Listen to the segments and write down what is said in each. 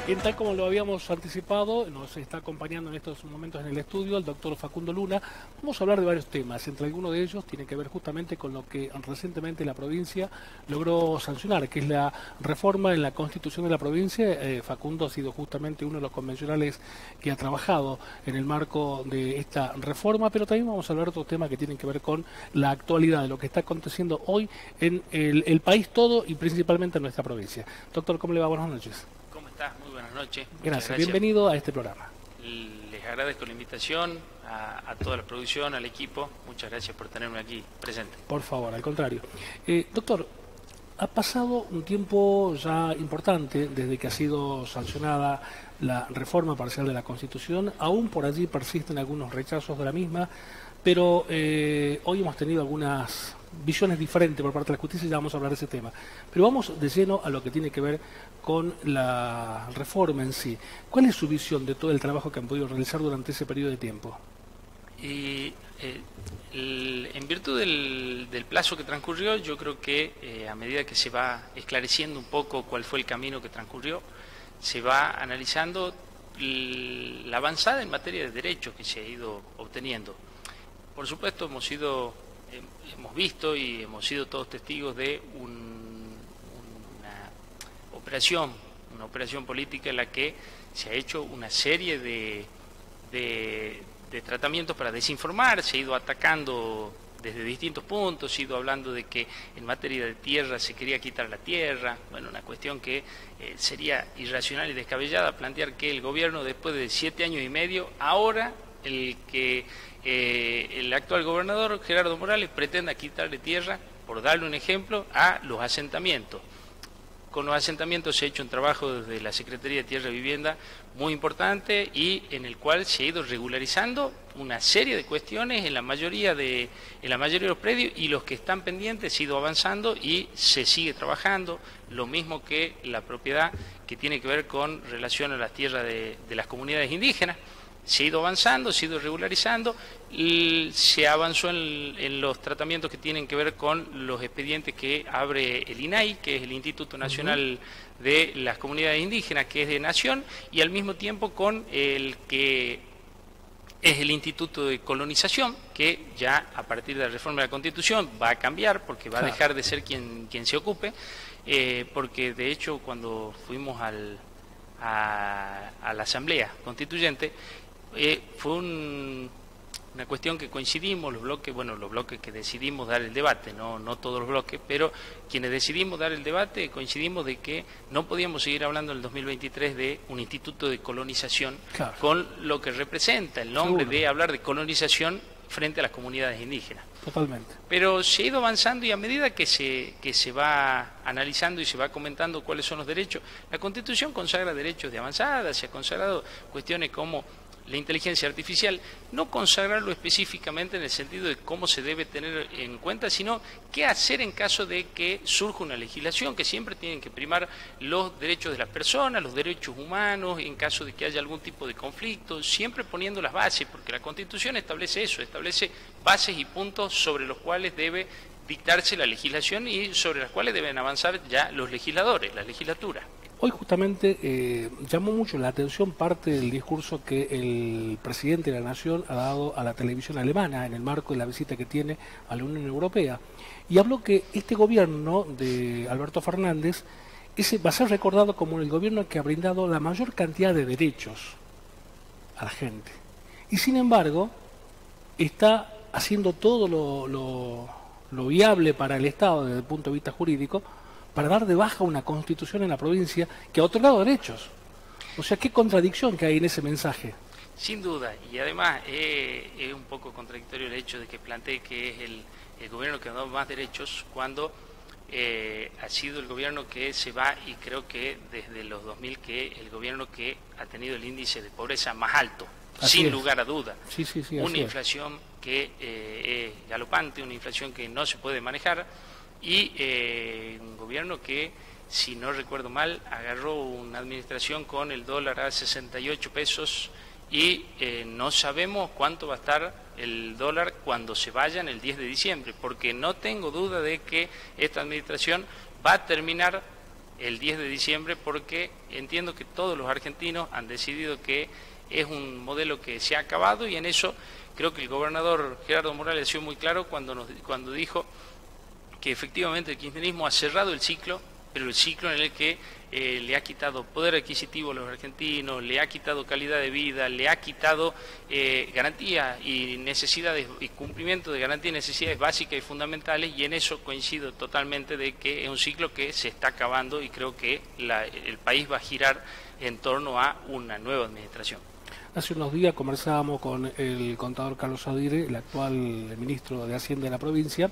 Bien, tal como lo habíamos anticipado, nos está acompañando en estos momentos en el estudio el doctor Facundo Luna. Vamos a hablar de varios temas, entre algunos de ellos tiene que ver justamente con lo que recientemente la provincia logró sancionar, que es la reforma en la Constitución de la provincia. Facundo ha sido justamente uno de los convencionales que ha trabajado en el marco de esta reforma, pero también vamos a hablar de otros temas que tienen que ver con la actualidad de lo que está aconteciendo hoy en el país todo y principalmente en nuestra provincia. Doctor, ¿cómo le va? Buenas noches. Muy buenas noches. Gracias, bienvenido a este programa. Les agradezco la invitación a toda la producción, al equipo. Muchas gracias por tenerme aquí presente. Por favor, al contrario. Doctor, ha pasado un tiempo ya importante desde que ha sido sancionada la reforma parcial de la Constitución. Aún por allí persisten algunos rechazos de la misma, pero hoy hemos tenido algunas visiones diferentes por parte de la justicia y ya vamos a hablar de ese tema. Pero vamos de lleno a lo que tiene que ver con la reforma en sí. ¿Cuál es su visión de todo el trabajo que han podido realizar durante ese periodo de tiempo? En virtud del plazo que transcurrió, yo creo que a medida que se va esclareciendo un poco cuál fue el camino que transcurrió, se va analizando la avanzada en materia de derechos que se ha ido obteniendo. Por supuesto, hemos visto y hemos sido todos testigos de una operación política en la que se ha hecho una serie de tratamientos para desinformar, se ha ido atacando desde distintos puntos, se ha ido hablando de que en materia de tierra se quería quitar la tierra, bueno, una cuestión que sería irracional y descabellada plantear que el gobierno después de 7 años y medio, ahora el actual gobernador Gerardo Morales pretenda quitarle tierra, por darle un ejemplo, a los asentamientos. Con los asentamientos se ha hecho un trabajo desde la Secretaría de Tierra y Vivienda muy importante y en el cual se ha ido regularizando una serie de cuestiones en la mayoría de los predios, y los que están pendientes se ha ido avanzando y se sigue trabajando, lo mismo que la propiedad que tiene que ver con relación a las tierras de las comunidades indígenas. Se ha ido avanzando, se ha ido regularizando, y se avanzó en los tratamientos que tienen que ver con los expedientes que abre el INAI, que es el Instituto Nacional de las Comunidades Indígenas, que es de Nación, y al mismo tiempo con el que es el Instituto de Colonización, que ya a partir de la reforma de la Constitución va a cambiar, porque va a dejar de ser quien se ocupe, porque de hecho cuando fuimos a la Asamblea Constituyente, fue una cuestión que coincidimos, los bloques que decidimos dar el debate, no todos los bloques, pero quienes decidimos dar el debate coincidimos de que no podíamos seguir hablando en el 2023 de un instituto de colonización, con lo que representa el nombre de hablar de colonización frente a las comunidades indígenas. Totalmente. Pero se ha ido avanzando, y a medida que se va analizando y se va comentando cuáles son los derechos, la Constitución consagra derechos de avanzada, se ha consagrado cuestiones como la inteligencia artificial, no consagrarlo específicamente en el sentido de cómo se debe tener en cuenta, sino qué hacer en caso de que surja una legislación, que siempre tienen que primar los derechos de las personas, los derechos humanos, en caso de que haya algún tipo de conflicto, siempre poniendo las bases, porque la Constitución establece eso, establece bases y puntos sobre los cuales debe dictarse la legislación y sobre las cuales deben avanzar ya los legisladores, la legislatura. Hoy justamente llamó mucho la atención parte del discurso que el presidente de la Nación ha dado a la televisión alemana en el marco de la visita que tiene a la Unión Europea. Y habló que este gobierno de Alberto Fernández va a ser recordado como el gobierno que ha brindado la mayor cantidad de derechos a la gente. Y sin embargo, está haciendo todo lo viable para el Estado desde el punto de vista jurídico para dar de baja una constitución en la provincia que ha otorgado derechos. O sea, qué contradicción que hay en ese mensaje. Sin duda, y además es un poco contradictorio el hecho de que plantee que es el gobierno que ha dado más derechos cuando ha sido el gobierno que se va, y creo que desde los 2000 que el gobierno que ha tenido el índice de pobreza más alto, sin lugar a duda. Sí, una inflación que es galopante, una inflación que no se puede manejar, y un gobierno que, si no recuerdo mal, agarró una administración con el dólar a 68 pesos y no sabemos cuánto va a estar el dólar cuando se vayan el 10 de diciembre, porque no tengo duda de que esta administración va a terminar el 10 de diciembre, porque entiendo que todos los argentinos han decidido que es un modelo que se ha acabado, y en eso creo que el gobernador Gerardo Morales ha sido muy claro cuando dijo que efectivamente el kirchnerismo ha cerrado el ciclo, pero el ciclo en el que le ha quitado poder adquisitivo a los argentinos, le ha quitado calidad de vida, le ha quitado garantías y necesidades y cumplimiento de garantías y necesidades básicas y fundamentales, y en eso coincido totalmente de que es un ciclo que se está acabando, y creo que el país va a girar en torno a una nueva administración. Hace unos días conversábamos con el contador Carlos Aguirre, el actual ministro de Hacienda de la provincia,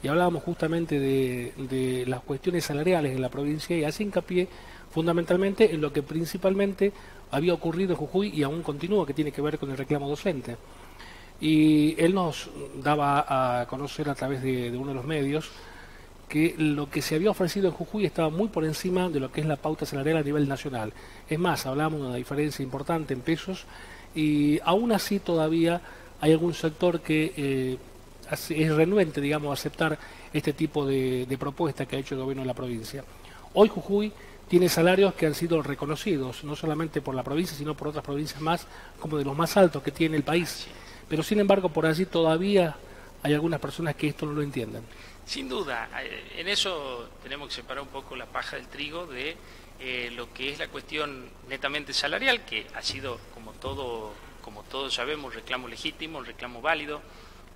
y hablábamos justamente de las cuestiones salariales en la provincia, y hace hincapié fundamentalmente en lo que principalmente había ocurrido en Jujuy y aún continúa, que tiene que ver con el reclamo docente. Y él nos daba a conocer a través de uno de los medios que lo que se había ofrecido en Jujuy estaba muy por encima de lo que es la pauta salarial a nivel nacional. Es más, hablamos de una diferencia importante en pesos, y aún así todavía hay algún sector que es renuente, digamos, a aceptar este tipo de propuesta que ha hecho el gobierno de la provincia. Hoy Jujuy tiene salarios que han sido reconocidos, no solamente por la provincia, sino por otras provincias más, como de los más altos que tiene el país. Pero sin embargo, por allí todavía hay algunas personas que esto no lo entienden. Sin duda, en eso tenemos que separar un poco la paja del trigo de lo que es la cuestión netamente salarial, que ha sido, como todos sabemos, un reclamo legítimo, un reclamo válido.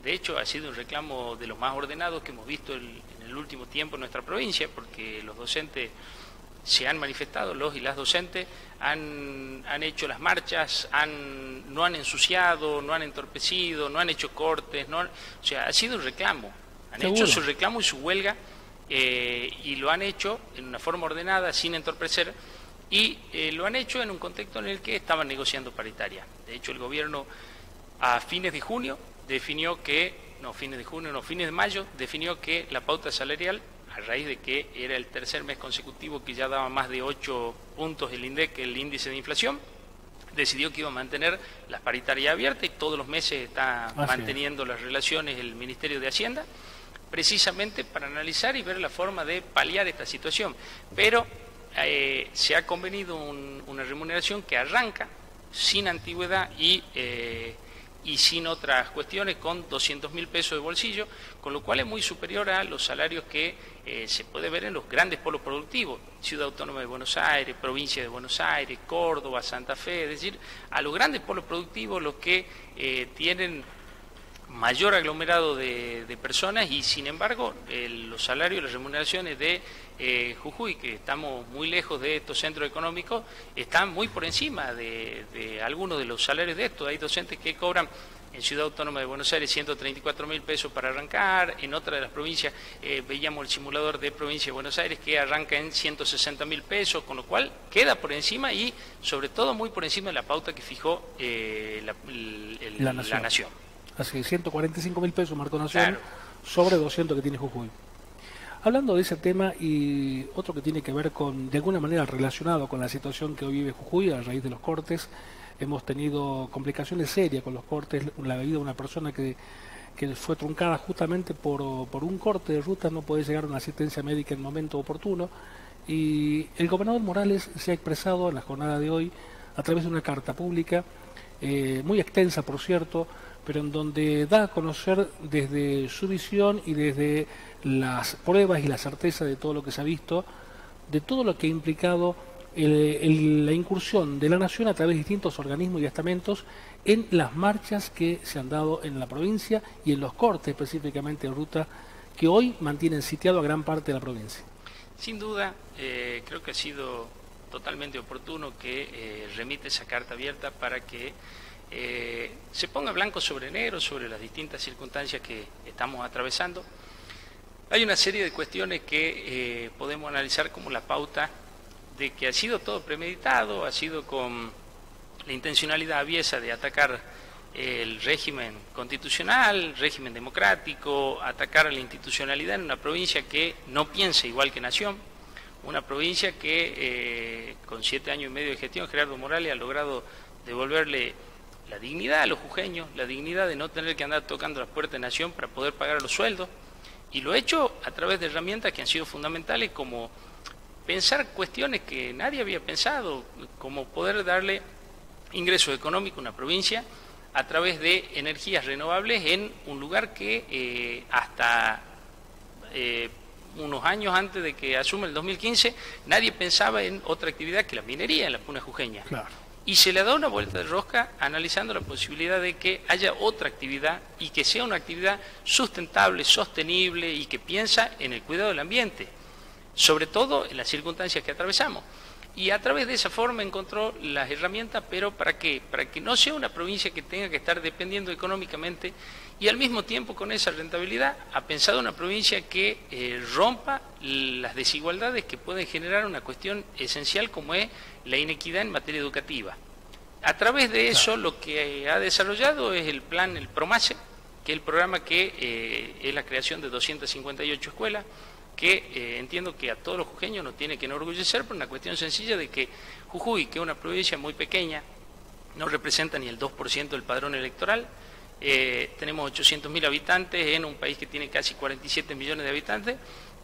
De hecho, ha sido un reclamo de los más ordenados que hemos visto en el último tiempo en nuestra provincia, porque los docentes se han manifestado, los y las docentes han hecho las marchas, no han ensuciado, no han entorpecido, no han hecho cortes, o sea, ha sido un reclamo. Han hecho su reclamo y su huelga, y lo han hecho en una forma ordenada, sin entorpecer, y lo han hecho en un contexto en el que estaban negociando paritaria. De hecho, el gobierno a fines de junio definió que, fines de mayo, definió que la pauta salarial, a raíz de que era el tercer mes consecutivo que ya daba más de 8 puntos el INDEC, el índice de inflación, decidió que iba a mantener las paritarias abiertas, y todos los meses está manteniendo las relaciones el Ministerio de Hacienda, precisamente para analizar y ver la forma de paliar esta situación. Pero se ha convenido una remuneración que arranca sin antigüedad y sin otras cuestiones, con 200.000 pesos de bolsillo, con lo cual es muy superior a los salarios que se puede ver en los grandes polos productivos, Ciudad Autónoma de Buenos Aires, Provincia de Buenos Aires, Córdoba, Santa Fe, es decir, a los grandes polos productivos, los que tienen mayor aglomerado de personas, y sin embargo los salarios, las remuneraciones de Jujuy, que estamos muy lejos de estos centros económicos, están muy por encima de algunos de los salarios de estos. Hay docentes que cobran en Ciudad Autónoma de Buenos Aires 134.000 pesos para arrancar, en otra de las provincias veíamos el simulador de Provincia de Buenos Aires que arranca en 160.000 pesos, con lo cual queda por encima, y sobre todo muy por encima de la pauta que fijó la Nación. Así, 145.000 pesos marcó Nación, claro, sobre 200 que tiene Jujuy. Hablando de ese tema, y otro que tiene que ver de alguna manera relacionado con la situación que hoy vive Jujuy a raíz de los cortes, hemos tenido complicaciones serias con los cortes, la vida de una persona que fue truncada justamente por un corte de ruta, no puede llegar a una asistencia médica en el momento oportuno, y el gobernador Morales se ha expresado en la jornada de hoy a través de una carta pública, muy extensa por cierto, pero en donde da a conocer desde su visión y desde las pruebas y la certeza de todo lo que se ha visto, de todo lo que ha implicado la incursión de la Nación a través de distintos organismos y estamentos en las marchas que se han dado en la provincia y en los cortes específicamente de ruta que hoy mantienen sitiado a gran parte de la provincia. Sin duda, creo que ha sido totalmente oportuno que remite esa carta abierta para que se ponga blanco sobre negro sobre las distintas circunstancias que estamos atravesando. Hay una serie de cuestiones que podemos analizar como la pauta de que ha sido todo premeditado, ha sido con la intencionalidad aviesa de atacar el régimen constitucional, régimen democrático, atacar a la institucionalidad en una provincia que no piensa igual que Nación, una provincia que con 7 años y medio de gestión Gerardo Morales ha logrado devolverle la dignidad a los jujeños, la dignidad de no tener que andar tocando las puertas de Nación para poder pagar los sueldos, y lo ha hecho a través de herramientas que han sido fundamentales, como pensar cuestiones que nadie había pensado, como poder darle ingresos económicos a una provincia a través de energías renovables en un lugar que hasta unos años antes de que asume el 2015, nadie pensaba en otra actividad que la minería en la Puna Jujeña. Claro. Y se le da una vuelta de rosca analizando la posibilidad de que haya otra actividad y que sea una actividad sustentable, sostenible y que piensa en el cuidado del ambiente, sobre todo en las circunstancias que atravesamos. Y a través de esa forma encontró las herramientas, pero ¿para qué? Para que no sea una provincia que tenga que estar dependiendo económicamente y al mismo tiempo con esa rentabilidad ha pensado una provincia que rompa las desigualdades que pueden generar una cuestión esencial como es la inequidad en materia educativa. A través de eso lo que ha desarrollado es el plan, el PROMACE, que es el programa que es la creación de 258 escuelas, que entiendo que a todos los jujeños nos tiene que enorgullecer por una cuestión sencilla de que Jujuy, que es una provincia muy pequeña, no representa ni el 2% del padrón electoral, tenemos 800.000 habitantes en un país que tiene casi 47 millones de habitantes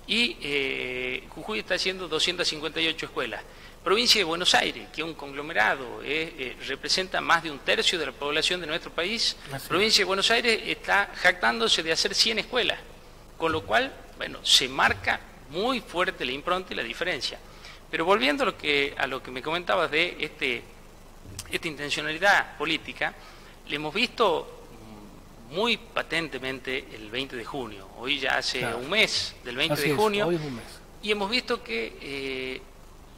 y Jujuy está haciendo 258 escuelas. Provincia de Buenos Aires, que es un conglomerado, representa más de un tercio de la población de nuestro país. Provincia de Buenos Aires está jactándose de hacer 100 escuelas, con lo cual, bueno, se marca muy fuerte la impronta y la diferencia. Pero volviendo a lo que me comentabas de esta intencionalidad política, le hemos visto muy patentemente el 20 de junio. Hoy ya hace un mes del 20 de junio. Hoy es un mes. Y hemos visto que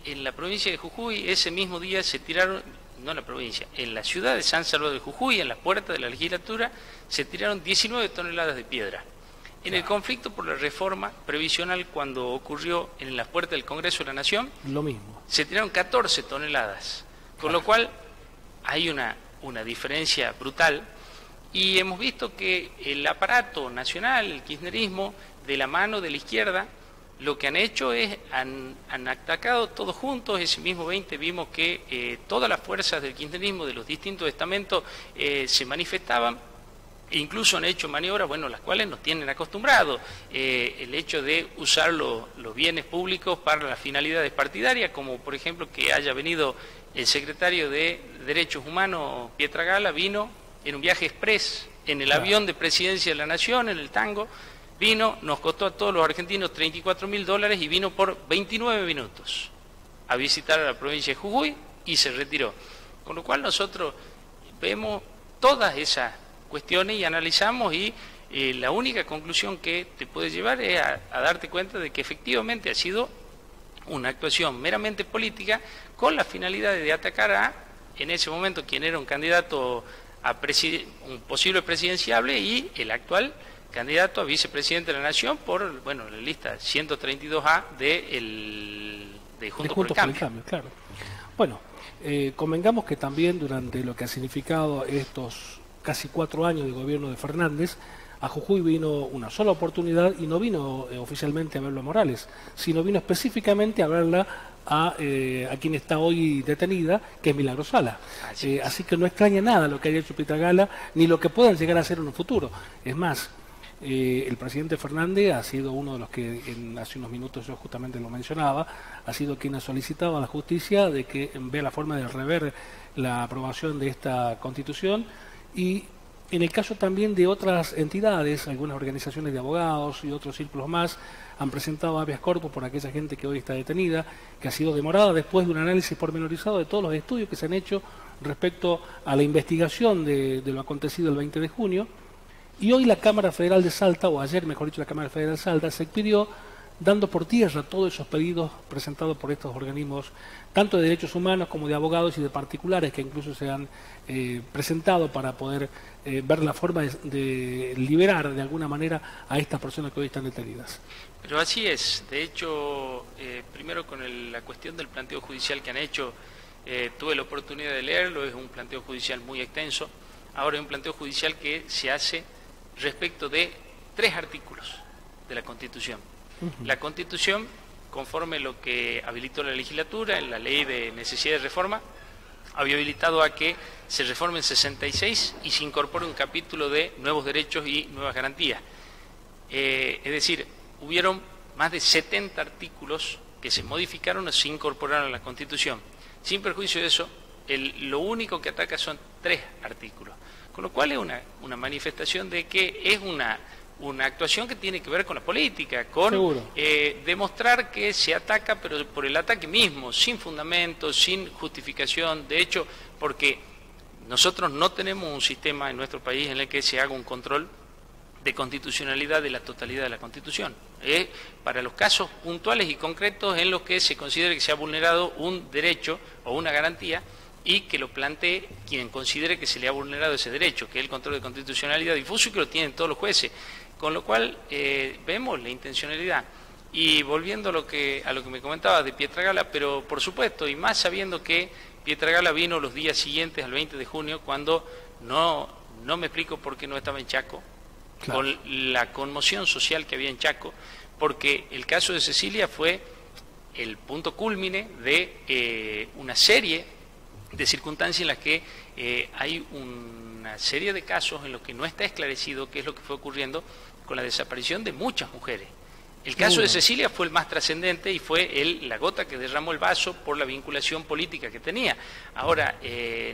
en la provincia de Jujuy ese mismo día se tiraron, no en la provincia, en la ciudad de San Salvador de Jujuy, en la puerta de la legislatura, se tiraron 19 toneladas de piedra. En el conflicto por la reforma previsional, cuando ocurrió en las puertas del Congreso de la Nación, lo mismo. Se tiraron 14 toneladas, con lo cual hay una diferencia brutal. Y hemos visto que el aparato nacional, el kirchnerismo, de la mano de la izquierda, lo que han hecho es, han atacado todos juntos. Ese mismo 20 vimos que todas las fuerzas del kirchnerismo, de los distintos estamentos, se manifestaban. E incluso han hecho maniobras, bueno, las cuales nos tienen acostumbrados. El hecho de usar los bienes públicos para las finalidades partidarias, como por ejemplo que haya venido el secretario de Derechos Humanos, Pietragala, vino en un viaje express, en el avión de Presidencia de la Nación, en el Tango, vino, nos costó a todos los argentinos $34.000 y vino por 29 minutos a visitar a la provincia de Jujuy y se retiró. Con lo cual nosotros vemos todas esas cuestiones y analizamos y la única conclusión que te puede llevar es a darte cuenta de que efectivamente ha sido una actuación meramente política con la finalidad de atacar en ese momento, quien era un candidato a un posible presidenciable y el actual candidato a vicepresidente de la Nación por, bueno, la lista 132A de Juntos por el Cambio. Claro. Bueno, convengamos que también durante lo que ha significado estos casi 4 años de gobierno de Fernández, a Jujuy vino una sola oportunidad y no vino oficialmente a verlo a Morales, sino vino específicamente a verla a quien está hoy detenida, que es Milagro Sala. Así que no extraña nada lo que haya hecho Pietragala, ni lo que puedan llegar a hacer en un futuro. Es más, el presidente Fernández ha sido uno de los que hace unos minutos yo justamente lo mencionaba, ha sido quien ha solicitado a la justicia de que vea la forma de rever la aprobación de esta Constitución. Y en el caso también de otras entidades, algunas organizaciones de abogados y otros círculos más han presentado habeas corpus por aquella gente que hoy está detenida, que ha sido demorada después de un análisis pormenorizado de todos los estudios que se han hecho respecto a la investigación de lo acontecido el 20 de junio. Y hoy la Cámara Federal de Salta, o ayer mejor dicho la Cámara Federal de Salta, se expidió dando por tierra todos esos pedidos presentados por estos organismos, tanto de derechos humanos como de abogados y de particulares que incluso se han presentado para poder ver la forma de liberar de alguna manera a estas personas que hoy están detenidas. Pero así es. De hecho, primero con la cuestión del planteo judicial que han hecho, tuve la oportunidad de leerlo, es un planteo judicial muy extenso. Ahora es un planteo judicial que se hace respecto de 3 artículos de la Constitución. La Constitución, conforme lo que habilitó la legislatura en la ley de necesidad de reforma, había habilitado a que se reformen 66 y se incorpore un capítulo de nuevos derechos y nuevas garantías. Es decir, hubieron más de 70 artículos que se modificaron o se incorporaron a la Constitución. Sin perjuicio de eso, lo único que ataca son 3 artículos, con lo cual es una manifestación de que es una actuación que tiene que ver con la política, con demostrar que se ataca, pero por el ataque mismo, sin fundamento, sin justificación. De hecho, porque nosotros no tenemos un sistema en nuestro país en el que se haga un control de constitucionalidad de la totalidad de la Constitución. Es para los casos puntuales y concretos en los que se considere que se ha vulnerado un derecho o una garantía y que lo plantee quien considere que se le ha vulnerado ese derecho, que es el control de constitucionalidad difuso y que lo tienen todos los jueces. Con lo cual vemos la intencionalidad. Y volviendo a lo que me comentaba de Pietragala, pero por supuesto, y más sabiendo que Pietragala vino los días siguientes al 20 de junio, cuando no me explico por qué no estaba en Chaco, claro, con la conmoción social que había en Chaco, porque el caso de Cecilia fue el punto cúlmine de una serie de circunstancias en las que hay una serie de casos en los que no está esclarecido qué es lo que fue ocurriendo con la desaparición de muchas mujeres. El caso de Cecilia fue el más trascendente y fue la gota que derramó el vaso por la vinculación política que tenía. Ahora,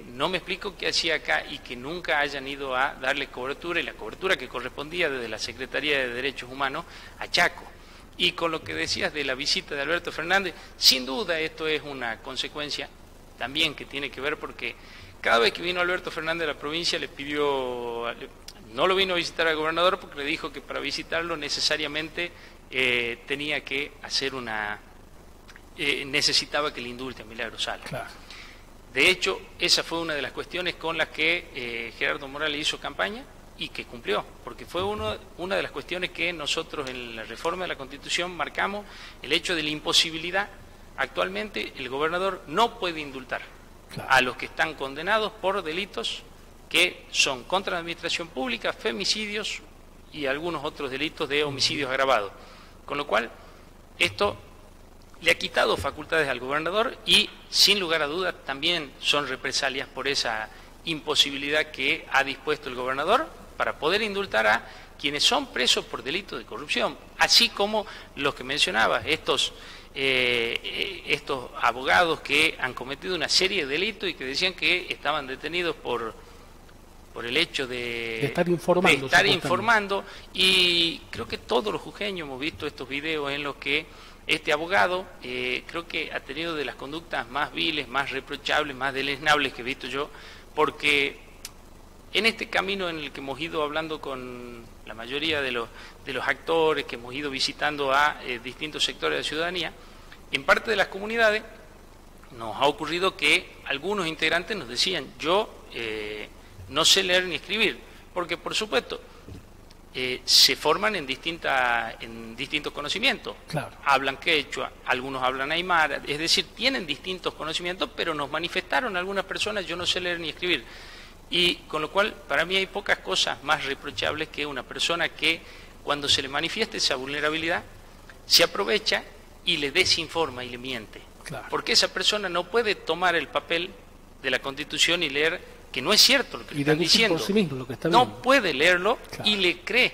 no me explico qué hacía acá y que nunca hayan ido a darle cobertura, y la cobertura que correspondía desde la Secretaría de Derechos Humanos a Chaco. Y con lo que decías de la visita de Alberto Fernández, sin duda esto es una consecuencia también que tiene que ver, porque cada vez que vino Alberto Fernández a la provincia le pidió, no lo vino a visitar al gobernador porque le dijo que para visitarlo necesariamente tenía que hacer necesitaba que le indulte a Milagro Sala. Claro. De hecho, esa fue una de las cuestiones con las que Gerardo Morales hizo campaña y que cumplió, porque fue una de las cuestiones que nosotros en la reforma de la Constitución marcamos, el hecho de la imposibilidad. Actualmente el gobernador no puede indultar, claro, a los que están condenados por delitos que son contra la administración pública, femicidios y algunos otros delitos de homicidios agravados. Con lo cual, esto le ha quitado facultades al gobernador y, sin lugar a dudas, también son represalias por esa imposibilidad que ha dispuesto el gobernador para poder indultar a quienes son presos por delitos de corrupción, así como los que mencionabas, estos abogados que han cometido una serie de delitos y que decían que estaban detenidos por el hecho de estar informando, y creo que todos los jujeños hemos visto estos videos en los que este abogado creo que ha tenido de las conductas más viles, más reprochables, más deleznables que he visto yo, porque en este camino en el que hemos ido hablando con la mayoría de los actores, que hemos ido visitando a distintos sectores de la ciudadanía, en parte de las comunidades nos ha ocurrido que algunos integrantes nos decían, yo no sé leer ni escribir, porque por supuesto se forman en distintos conocimientos, claro, hablan quechua, algunos hablan aymara, es decir, tienen distintos conocimientos, pero nos manifestaron algunas personas, yo no sé leer ni escribir. Y con lo cual, para mí hay pocas cosas más reprochables que una persona que, cuando se le manifiesta esa vulnerabilidad, se aprovecha y le desinforma y le miente. Claro. Porque esa persona no puede tomar el papel de la Constitución y leer que no es cierto lo que le están diciendo. Por sí mismo lo que está viendo. No puede leerlo, claro, y le cree.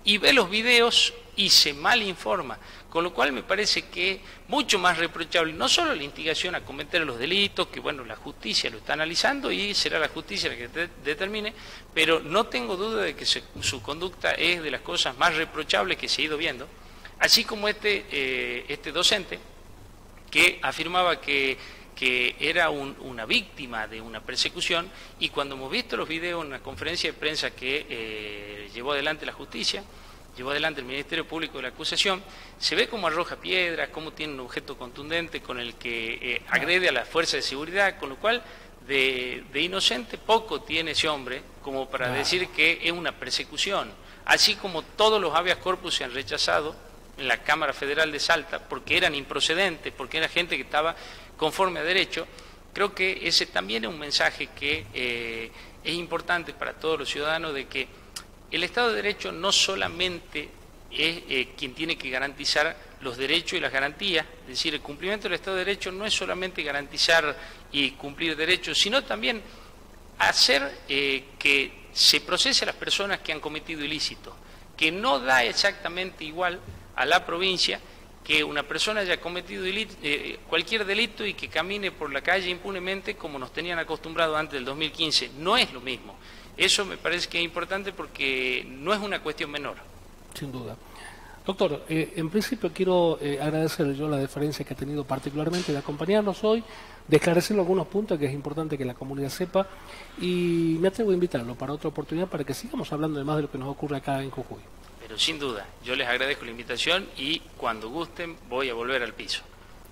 Y ve los videos y se malinforma. Con lo cual me parece que es mucho más reprochable, no solo la instigación a cometer los delitos, que bueno, la justicia lo está analizando y será la justicia la que determine, pero no tengo duda de que su conducta es de las cosas más reprochables que se ha ido viendo, así como este docente que afirmaba que era una víctima de una persecución, y cuando hemos visto los videos en una conferencia de prensa que llevó adelante la justicia, llevó adelante el Ministerio Público de la acusación, se ve cómo arroja piedras, cómo tiene un objeto contundente con el que agrede a la fuerza de seguridad, con lo cual de inocente poco tiene ese hombre como para decir que es una persecución, así como todos los habeas corpus se han rechazado en la Cámara Federal de Salta porque eran improcedentes, porque era gente que estaba conforme a derecho. Creo que ese también es un mensaje que es importante para todos los ciudadanos, de que el Estado de Derecho no solamente es quien tiene que garantizar los derechos y las garantías, es decir, el cumplimiento del Estado de Derecho no es solamente garantizar y cumplir derechos, sino también hacer que se procese a las personas que han cometido ilícitos, que no da exactamente igual a la provincia que una persona haya cometido cualquier delito y que camine por la calle impunemente como nos tenían acostumbrado antes del 2015. No es lo mismo. Eso me parece que es importante porque no es una cuestión menor. Sin duda. Doctor, en principio quiero agradecerle yo la deferencia que ha tenido particularmente de acompañarnos hoy, de esclarecer algunos puntos que es importante que la comunidad sepa, y me atrevo a invitarlo para otra oportunidad para que sigamos hablando de más de lo que nos ocurre acá en Jujuy. Pero sin duda, yo les agradezco la invitación y cuando gusten voy a volver al piso.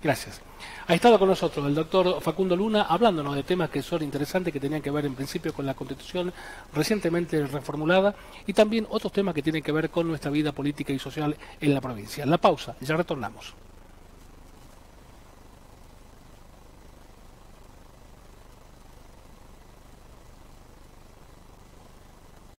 Gracias. Ha estado con nosotros el doctor Facundo Luna hablándonos de temas que son interesantes, que tenían que ver en principio con la Constitución recientemente reformulada y también otros temas que tienen que ver con nuestra vida política y social en la provincia. La pausa, ya retornamos.